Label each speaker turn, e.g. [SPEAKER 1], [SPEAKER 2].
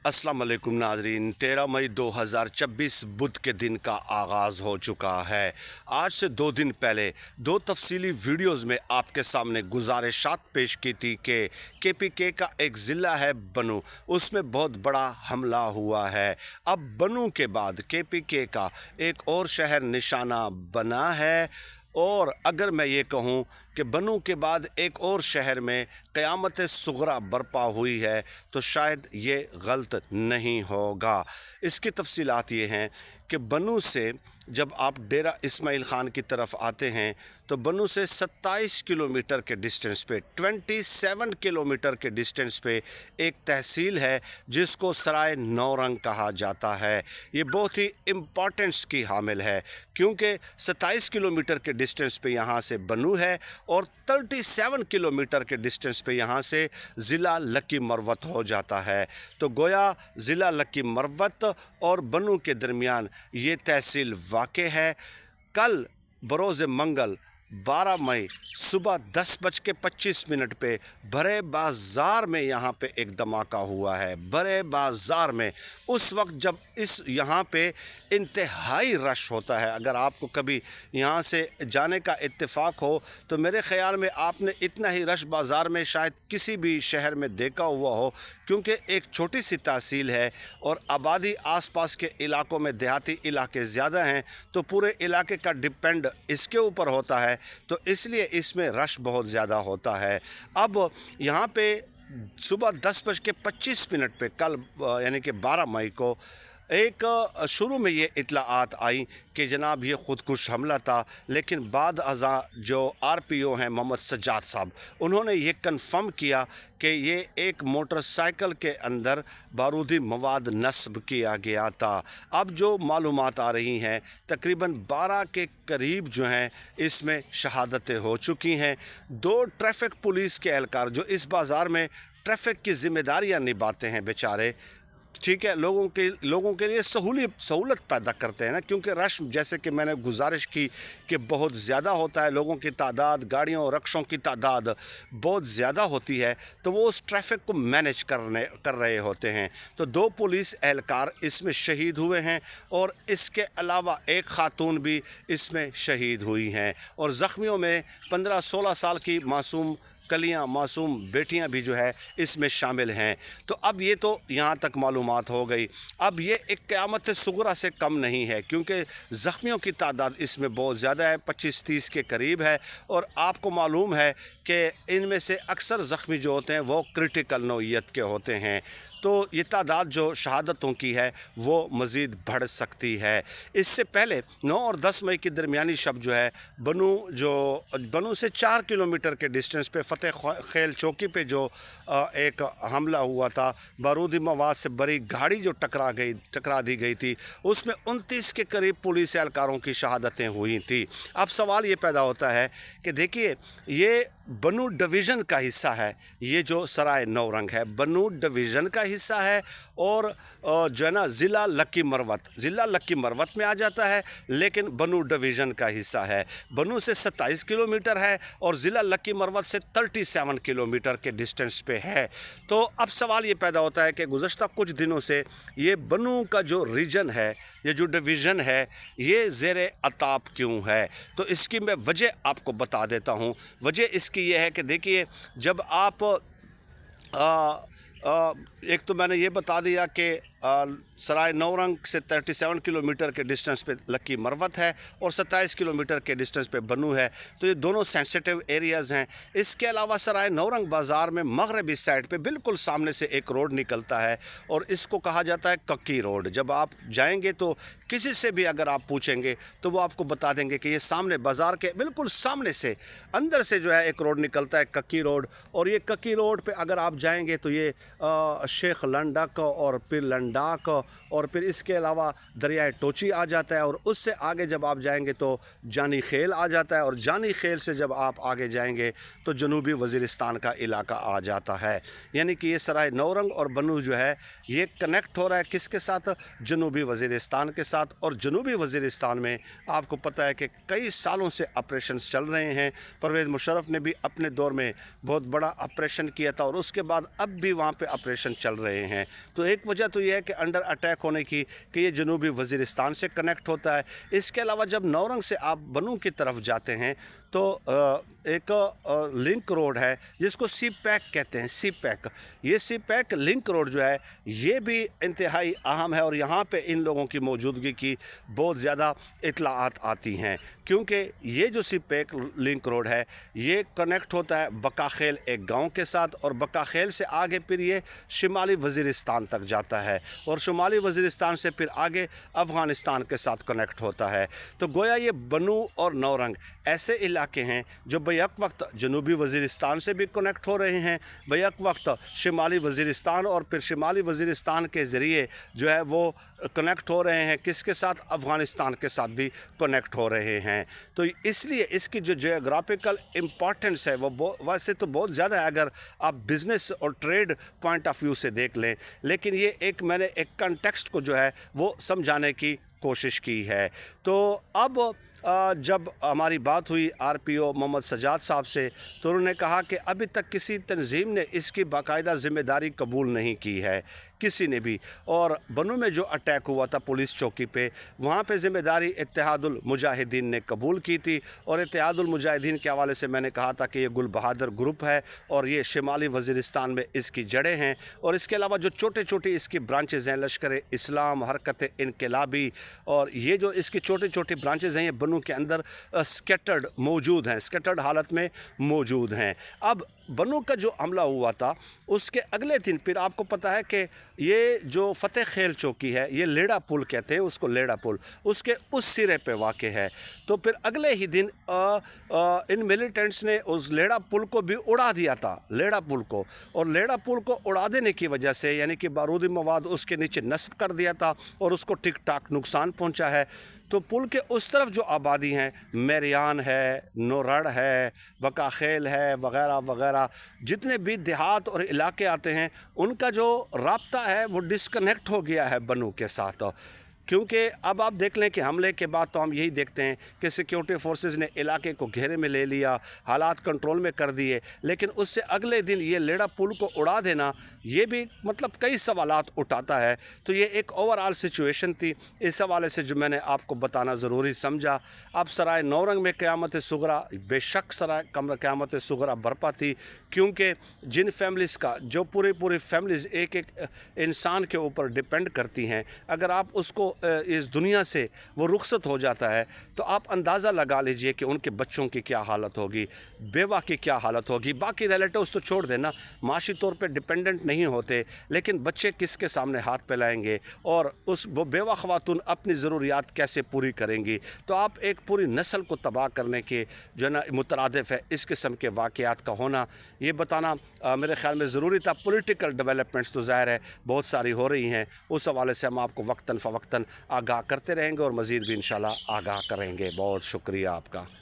[SPEAKER 1] अस्सलाम वालेकुम नाजरीन। 13 मई 2026 बुध के दिन का आगाज़ हो चुका है। आज से 2 दिन पहले 2 तफसीली वीडियोज़ में आपके सामने गुजारिशात पेश की थी कि KPK का एक ज़िला है बनू, उसमें बहुत बड़ा हमला हुआ है। अब बनू के बाद KPK का एक और शहर निशाना बना है, और अगर मैं ये कहूँ कि बनू के बाद एक और शहर में क़यामत सुग़रा बरपा हुई है तो शायद ये गलत नहीं होगा। इसकी तफसीलात ये हैं कि बनू से जब आप डेरा इस्माइल ख़ान की तरफ आते हैं तो बनू से 27 किलोमीटर के डिस्टेंस पे 27 किलोमीटर के डिस्टेंस पे एक तहसील है जिसको सराय नौरंग कहा जाता है। ये बहुत ही इम्पॉर्टेंस की हामिल है क्योंकि 27 किलोमीटर के डिस्टेंस पे यहाँ से बनू है और 37 किलोमीटर के डिस्टेंस पे यहाँ से ज़िला लकी मरवत हो जाता है। तो गोया ज़िला लकी मरवत और बनू के दरमियान ये तहसील वाक़ है। कल बरोज़ मंगल 12 मई सुबह 10:25 पे भरे बाज़ार में यहाँ पे एक धमाका हुआ है। भरे बाज़ार में उस वक्त जब इस यहाँ पे इंतहाई रश होता है। अगर आपको कभी यहाँ से जाने का इत्तेफाक हो तो मेरे ख़्याल में आपने इतना ही रश बाज़ार में शायद किसी भी शहर में देखा हुआ हो, क्योंकि एक छोटी सी तहसील है और आबादी आसपास के इलाकों में देहाती इलाके ज़्यादा हैं, तो पूरे इलाके का डिपेंड इसके ऊपर होता है, तो इसलिए इसमें रश बहुत ज़्यादा होता है। अब यहाँ पे सुबह 10:25 पे कल यानी कि 12 मई को एक शुरू में ये इत्तलाआत आई कि जनाब ये ख़ुदकुश हमला था, लेकिन बाद अज़ा जो RPO हैं मोहम्मद सज्जाद साहब, उन्होंने ये कन्फर्म किया कि ये एक मोटरसाइकिल के अंदर बारूदी मवाद नस्ब किया गया था। अब जो मालूमात आ रही हैं तकरीबन 12 के करीब जो हैं इसमें शहादतें हो चुकी हैं। 2 ट्रैफिक पुलिस के एहलकार जो इस बाज़ार में ट्रैफिक की ज़िम्मेदारियाँ निभाते हैं बेचारे, ठीक है, लोगों के लिए सहूलत पैदा करते हैं ना, क्योंकि रश जैसे कि मैंने गुजारिश की कि बहुत ज़्यादा होता है, लोगों की तादाद, गाड़ियों और रक्शों की तादाद बहुत ज़्यादा होती है, तो वो उस ट्रैफिक को मैनेज कर रहे होते हैं। तो 2 पुलिस एहलकार इसमें शहीद हुए हैं और इसके अलावा एक ख़ातून भी इसमें शहीद हुई हैं, और ज़ख्मियों में 15-16 साल की मासूम मासूम बेटियां भी जो है इसमें शामिल हैं। तो अब ये तो यहाँ तक मालूमात हो गई। अब ये एक क़यामत सुग़रा से कम नहीं है, क्योंकि ज़ख्मियों की तादाद इसमें बहुत ज़्यादा है, 25-30 के करीब है, और आपको मालूम है कि इनमें से अक्सर ज़ख्मी जो होते हैं वो क्रिटिकल नौइयत के होते हैं। तो ये तादाद जो शहादतों की है वो मज़ीद बढ़ सकती है। इससे पहले 9 और 10 मई की दरमियानी शब जो है बनू से 4 किलोमीटर के डिस्टेंस पे फ़तेह खेल चौकी पे जो एक हमला हुआ था, बारूदी मवाद से बड़ी गाड़ी जो टकरा दी गई थी, उसमें 29 के करीब पुलिस एहलकारों की शहादतें हुई थी। अब सवाल ये पैदा होता है कि देखिए, ये बनू डिवीज़न का हिस्सा है, ये जो सराय नौरंग है बनू डिवीज़न का हिस्सा है, और जो है ना ज़िला लकी मरवत में आ जाता है, लेकिन बनू डिवीज़न का हिस्सा है। बनू से 27 किलोमीटर है और ज़िला लकी मरवत से 37 किलोमीटर के डिस्टेंस पे है। तो अब सवाल ये पैदा होता है कि गुज़श्ता कुछ दिनों से ये बनू का जो रीजन है, ये जो डिवीज़न है, ये ज़ेर अताब क्यों है? तो इसकी मैं वजह आपको बता देता हूँ। वजह इसकी ये है कि देखिए, जब आप एक तो मैंने ये बता दिया कि सराय नौरंग से 37 किलोमीटर के डिस्टेंस पे लकी मरवत है और 27 किलोमीटर के डिस्टेंस पे बनू है, तो ये दोनों सेंसिटिव एरियाज़ हैं। इसके अलावा सराय नौरंग बाज़ार में मगरबी साइड पे बिल्कुल सामने से एक रोड निकलता है और इसको कहा जाता है कक्की रोड। जब आप जाएंगे तो किसी से भी अगर आप पूछेंगे तो वो आपको बता देंगे कि ये सामने बाज़ार के बिल्कुल सामने से अंदर से जो है एक रोड निकलता है कक्की रोड, और ये कक्की रोड पर अगर आप जाएँगे तो ये शेख लंडक और पीर लंडक मंडाक और फिर इसके अलावा दरियाए टोची आ जाता है, और उससे आगे जब आप जाएंगे तो जानी खेल आ जाता है, और जानी खेल से जब आप आगे जाएंगे तो जनूबी वज़ीरिस्तान का इलाका आ जाता है। यानी कि ये सराय नौरंग और बनू जो है ये कनेक्ट हो रहा है किसके साथ? जनूबी वज़ीरिस्तान के साथ। और जनूबी वज़ीरिस्तान में आपको पता है कि कई सालों से ऑपरेशंस चल रहे हैं। परवेज़ मुशर्रफ ने भी अपने दौर में बहुत बड़ा ऑपरेशन किया था, और उसके बाद अब भी वहाँ पे ऑपरेशन चल रहे हैं। तो एक वजह तो यह है कि अंडर अटैक होने की कि ये जनूबी वज़ीरिस्तान से कनेक्ट होता है। इसके अलावा जब नौरंग से आप बनू की तरफ जाते हैं तो एक लिंक रोड है जिसको सी पैक कहते हैं, सी पैक। ये सी पैक लिंक रोड जो है ये भी इंतहाई अहम है, और यहाँ पे इन लोगों की मौजूदगी की बहुत ज़्यादा इत्तलाआत आती हैं, क्योंकि ये जो सी पैक लिंक रोड है ये कनेक्ट होता है बकाखेल एक गांव के साथ, और बकाखेल से आगे फिर ये शुमाली वज़ीरिस्तान तक जाता है, और शुमाली वज़ीरिस्तान से फिर आगे अफ़गानिस्तान के साथ कनेक्ट होता है। तो गोया ये बनू और नौरंग ऐसे इलाके हैं जो बैक वक्त जनूबी वज़ीरिस्तान से भी कनेक्ट हो रहे हैं, बैक वक्त शुमाली वज़ीरिस्तान, और फिर शुमाली वज़ीरिस्तान के ज़रिए जो है वो कनेक्ट हो रहे हैं किसके साथ? अफ़गानिस्तान के साथ भी कनेक्ट हो रहे हैं। तो इसलिए इसकी जो जियोग्राफिकल इम्पॉर्टेंस है वो वैसे तो बहुत ज़्यादा है अगर आप बिज़नेस और ट्रेड पॉइंट ऑफ व्यू से देख लें, लेकिन ये एक मैंने एक कंटेक्स्ट को जो है वो समझाने की कोशिश की है। तो अब जब हमारी बात हुई आरपीओ मोहम्मद सजाद साहब से, तो उन्होंने कहा कि अभी तक किसी तंजीम ने इसकी बाकायदा ज़िम्मेदारी कबूल नहीं की है, किसी ने भी। और बनू में जो अटैक हुआ था पुलिस चौकी पे, वहाँ पे ज़िम्मेदारी इत्तेहादुल मुजाहिदीन ने कबूल की थी, और इत्तेहादुल मुजाहिदीन के हवाले से मैंने कहा था कि ये गुल बहादुर ग्रुप है और ये शुमाली वज़ीरिस्तान में इसकी जड़ें हैं। और इसके अलावा जो छोटे छोटी इसकी ब्रांचेज़ हैं, लश्कर इस्लाम, हरकत इनकलाबी, और ये जो इसकी छोटी छोटी ब्रांचेज़ हैं ये बनू के अंदर स्कैटर्ड मौजूद हैं, स्कैटर्ड हालत में मौजूद हैं। अब बनू का जो हमला हुआ था उसके अगले दिन फिर आपको पता है कि ये जो फ़तेह खेल चौकी है, ये लेड़ा पुल कहते हैं उसको, लेड़ा पुल उसके उस सिरे पे वाक़े है। तो फिर अगले ही दिन इन मिलिटेंट्स ने उस लेड़ा पुल को भी उड़ा दिया था, लेड़ा पुल को, और लेड़ा पुल को उड़ा देने की वजह से यानी कि बारूदी मवाद उसके नीचे नस्ब कर दिया था और उसको ठीक ठाक नुकसान पहुंचा है। तो पुल के उस तरफ जो आबादी हैं, मेरियान है, नोरड़ है, बकाखेल है, वग़ैरह वग़ैरह, जितने भी देहात और इलाके आते हैं उनका जो राब्ता है वो डिस्कनेक्ट हो गया है बनू के साथ। क्योंकि अब आप देख लें कि हमले के बाद तो हम यही देखते हैं कि सिक्योरिटी फोर्सेस ने इलाके को घेरे में ले लिया, हालात कंट्रोल में कर दिए, लेकिन उससे अगले दिन ये लेड़ा पुल को उड़ा देना ये भी मतलब कई सवालात उठाता है। तो ये एक ओवरऑल सिचुएशन थी, इस हवाले से जो मैंने आपको बताना ज़रूरी समझा। अब सराय नौरंग में क़यामत सुगरा, बेशक सराय क़यामत सुगरा बरपा थी, क्योंकि जिन फैमिलीज़ का जो पूरी फैमिलीज़ एक एक इंसान के ऊपर डिपेंड करती हैं, अगर आप उसको इस दुनिया से वो रुखसत हो जाता है तो आप अंदाज़ा लगा लीजिए कि उनके बच्चों की क्या हालत होगी, बेवा की क्या हालत होगी। बाकी रिलेटिव्स तो छोड़ देना, माशी तौर पे डिपेंडेंट नहीं होते, लेकिन बच्चे किसके सामने हाथ फैलाएंगे और वो बेवा ख़वातून अपनी ज़रूरियात कैसे पूरी करेंगी। तो आप एक पूरी नस्ल को तबाह करने के जो है ना मुतरादिफ है इस किस्म के वाक़यात का होना, ये बताना मेरे ख़्याल में ज़रूरी था। पॉलिटिकल डेवलपमेंट्स तो ज़ाहिर है बहुत सारी हो रही हैं, उस हवाले से हम आपको वक्तन फ़वक्तन आगाह करते रहेंगे और मज़ीद भी इंशाल्लाह आगाह करेंगे। बहुत शुक्रिया आपका।